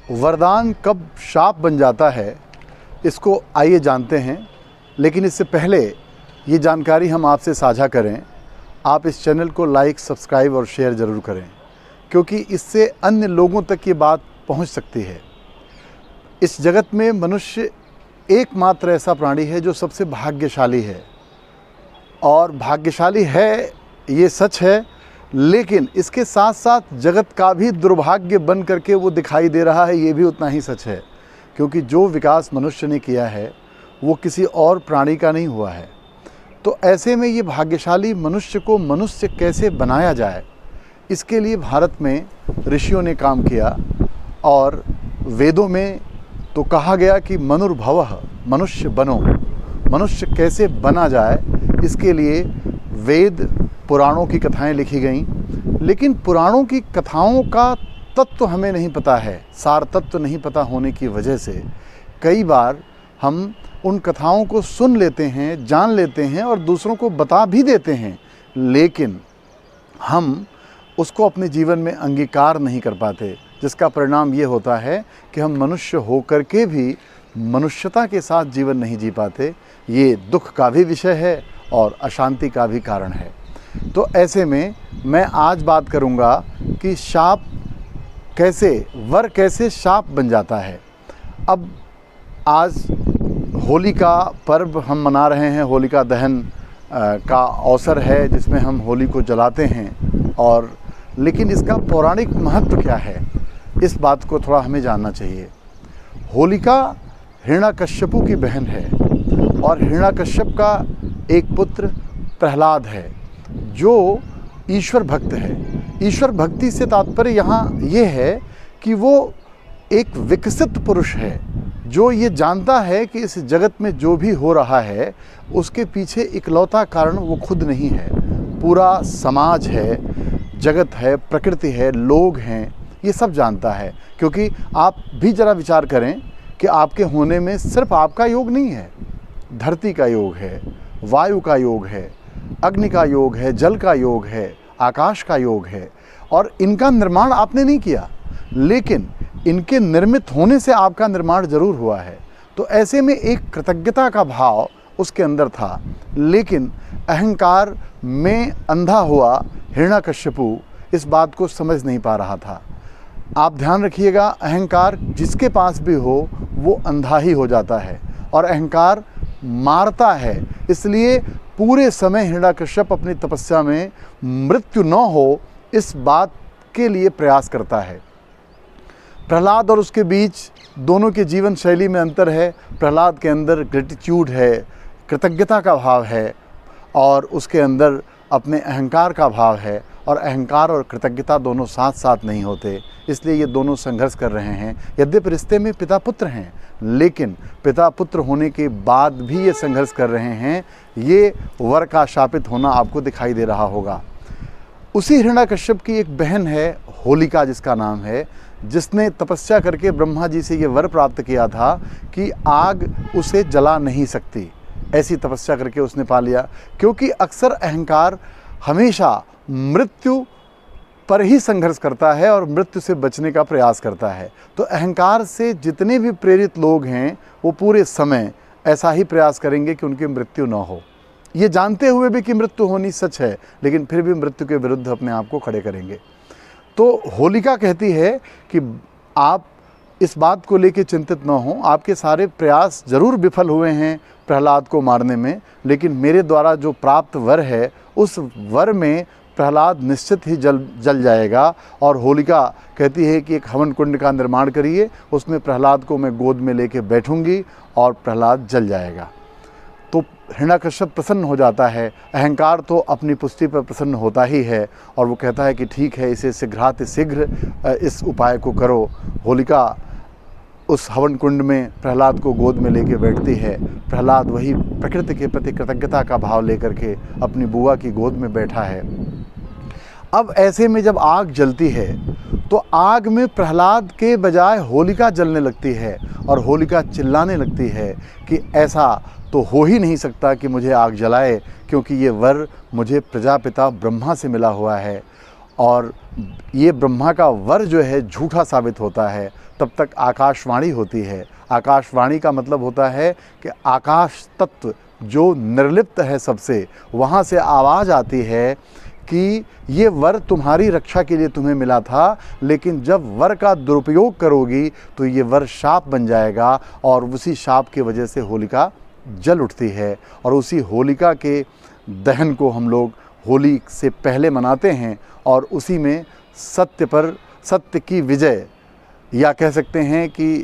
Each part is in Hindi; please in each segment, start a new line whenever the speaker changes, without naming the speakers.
वरदान कब शाप बन जाता है, इसको आइए जानते हैं। लेकिन इससे पहले ये जानकारी हम आपसे साझा करें, आप इस चैनल को लाइक, सब्सक्राइब और शेयर ज़रूर करें, क्योंकि इससे अन्य लोगों तक ये बात पहुंच सकती है। इस जगत में मनुष्य एकमात्र ऐसा प्राणी है जो सबसे भाग्यशाली है, और भाग्यशाली है ये सच है, लेकिन इसके साथ साथ जगत का भी दुर्भाग्य बन करके वो दिखाई दे रहा है, ये भी उतना ही सच है। क्योंकि जो विकास मनुष्य ने किया है वो किसी और प्राणी का नहीं हुआ है। तो ऐसे में ये भाग्यशाली मनुष्य को मनुष्य कैसे बनाया जाए, इसके लिए भारत में ऋषियों ने काम किया। और वेदों में तो कहा गया कि मनुर्भवः, मनुष्य बनो। मनुष्य कैसे बना जाए, इसके लिए वेद पुराणों की कथाएं लिखी गईं। लेकिन पुराणों की कथाओं का तत्व हमें नहीं पता है, सार तत्व नहीं पता होने की वजह से कई बार हम उन कथाओं को सुन लेते हैं, जान लेते हैं और दूसरों को बता भी देते हैं, लेकिन हम उसको अपने जीवन में अंगीकार नहीं कर पाते, जिसका परिणाम ये होता है कि हम मनुष्य होकर के भी मनुष्यता के साथ जीवन नहीं जी पाते। ये दुख का भी विषय है और अशांति का भी कारण है। तो ऐसे में मैं आज बात करूँगा कि शाप कैसे, वर कैसे शाप बन जाता है। अब आज होली का पर्व हम मना रहे हैं, होलिका दहन का अवसर है जिसमें हम होली को जलाते हैं, और लेकिन इसका पौराणिक महत्व क्या है, इस बात को थोड़ा हमें जानना चाहिए। होलिका हिरण्यकश्यपु की बहन है और हिरण्यकश्यप का एक पुत्र प्रहलाद है जो ईश्वर भक्त है। ईश्वर भक्ति से तात्पर्य यहाँ ये है कि वो एक विकसित पुरुष है जो ये जानता है कि इस जगत में जो भी हो रहा है उसके पीछे इकलौता कारण वो खुद नहीं है, पूरा समाज है, जगत है, प्रकृति है, लोग हैं, ये सब जानता है। क्योंकि आप भी ज़रा विचार करें कि आपके होने में सिर्फ आपका योग नहीं है, धरती का योग है, वायु का योग है, अग्नि का योग है, जल का योग है, आकाश का योग है, और इनका निर्माण आपने नहीं किया, लेकिन इनके निर्मित होने से आपका निर्माण जरूर हुआ है। तो ऐसे में एक कृतज्ञता का भाव उसके अंदर था, लेकिन अहंकार में अंधा हुआ हिरण्यकश्यपु इस बात को समझ नहीं पा रहा था। आप ध्यान रखिएगा, अहंकार जिसके पास भी हो वो अंधा ही हो जाता है, और अहंकार मारता है। इसलिए पूरे समय हिरण्यकश्यप अपनी तपस्या में मृत्यु न हो इस बात के लिए प्रयास करता है। प्रहलाद और उसके बीच दोनों के जीवन शैली में अंतर है। प्रहलाद के अंदर ग्रेटिट्यूड है, कृतज्ञता का भाव है, और उसके अंदर अपने अहंकार का भाव है, और अहंकार और कृतज्ञता दोनों साथ साथ नहीं होते, इसलिए ये दोनों संघर्ष कर रहे हैं। यद्यपि रिश्ते में पिता पुत्र हैं, लेकिन पिता पुत्र होने के बाद भी ये संघर्ष कर रहे हैं। ये वर का शापित होना आपको दिखाई दे रहा होगा। उसी हिरण्यकश्यप की एक बहन है होलिका जिसका नाम है, जिसने तपस्या करके ब्रह्मा जी से ये वर प्राप्त किया था कि आग उसे जला नहीं सकती। ऐसी तपस्या करके उसने पा लिया, क्योंकि अक्सर अहंकार हमेशा मृत्यु पर ही संघर्ष करता है और मृत्यु से बचने का प्रयास करता है। तो अहंकार से जितने भी प्रेरित लोग हैं वो पूरे समय ऐसा ही प्रयास करेंगे कि उनकी मृत्यु न हो, ये जानते हुए भी कि मृत्यु होनी सच है, लेकिन फिर भी मृत्यु के विरुद्ध अपने आप को खड़े करेंगे। तो होलिका कहती है कि आप इस बात को लेकर चिंतित न हो, आपके सारे प्रयास जरूर विफल हुए हैं प्रहलाद को मारने में, लेकिन मेरे द्वारा जो प्राप्त वर है उस वर में प्रहलाद निश्चित ही जल जाएगा। और होलिका कहती है कि एक हवन कुंड का निर्माण करिए, उसमें प्रहलाद को मैं गोद में लेके बैठूंगी और प्रहलाद जल जाएगा। तो हिरण्यकश्यप प्रसन्न हो जाता है। अहंकार तो अपनी पुष्टि पर प्रसन्न होता ही है, और वो कहता है कि ठीक है, इसे शीघ्र इस उपाय को करो। होलिका उस हवन कुंड में प्रहलाद को गोद में लेके बैठती है। प्रहलाद वही प्रकृति के प्रति कृतज्ञता का भाव लेकर के अपनी बुआ की गोद में बैठा है। अब ऐसे में जब आग जलती है तो आग में प्रहलाद के बजाय होलिका जलने लगती है, और होलिका चिल्लाने लगती है कि ऐसा तो हो ही नहीं सकता कि मुझे आग जलाए, क्योंकि ये वर मुझे प्रजापिता ब्रह्मा से मिला हुआ है। और ये ब्रह्मा का वर जो है झूठा साबित होता है, तब तक आकाशवाणी होती है। आकाशवाणी का मतलब होता है कि आकाश तत्व जो निर्लिप्त है सबसे, वहाँ से आवाज़ आती है कि ये वर तुम्हारी रक्षा के लिए तुम्हें मिला था, लेकिन जब वर का दुरुपयोग करोगी तो ये वर शाप बन जाएगा। और उसी शाप की वजह से होलिका जल उठती है, और उसी होलिका के दहन को हम लोग होली से पहले मनाते हैं। और उसी में सत्य पर सत्य की विजय, या कह सकते हैं कि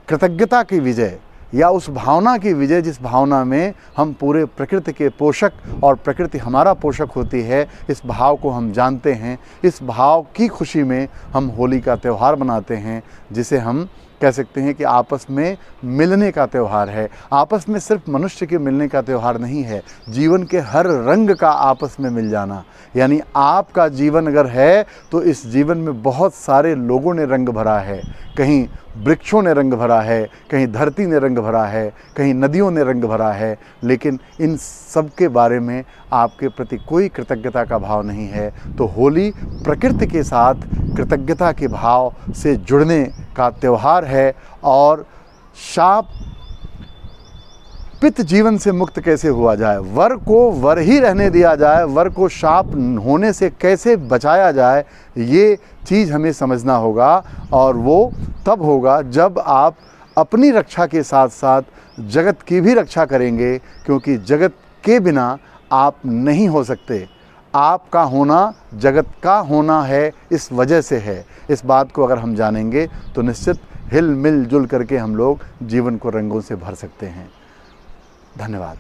कृतज्ञता की विजय, या उस भावना की विजय जिस भावना में हम पूरे प्रकृति के पोषक और प्रकृति हमारा पोषक होती है, इस भाव को हम जानते हैं। इस भाव की खुशी में हम होली का त्यौहार मनाते हैं, जिसे हम कह सकते हैं कि आपस में मिलने का त्यौहार है। आपस में सिर्फ मनुष्य के मिलने का त्यौहार नहीं है, जीवन के हर रंग का आपस में मिल जाना। यानी आपका जीवन अगर है तो इस जीवन में बहुत सारे लोगों ने रंग भरा है। कहीं वृक्षों ने रंग भरा है, कहीं धरती ने रंग भरा है, कहीं नदियों ने रंग भरा है, लेकिन इन सब के बारे में आपके प्रति कोई कृतज्ञता का भाव नहीं है। तो होली प्रकृति के साथ कृतज्ञता के भाव से जुड़ने का त्यौहार है। और शाप पित जीवन से मुक्त कैसे हुआ जाए, वर को वर ही रहने दिया जाए, वर को शाप होने से कैसे बचाया जाए, ये चीज़ हमें समझना होगा। और वो तब होगा जब आप अपनी रक्षा के साथ साथ जगत की भी रक्षा करेंगे, क्योंकि जगत के बिना आप नहीं हो सकते। आपका होना जगत का होना है, इस वजह से है। इस बात को अगर हम जानेंगे तो निश्चित हिल मिल जुल करके हम लोग जीवन को रंगों से भर सकते हैं। धन्यवाद।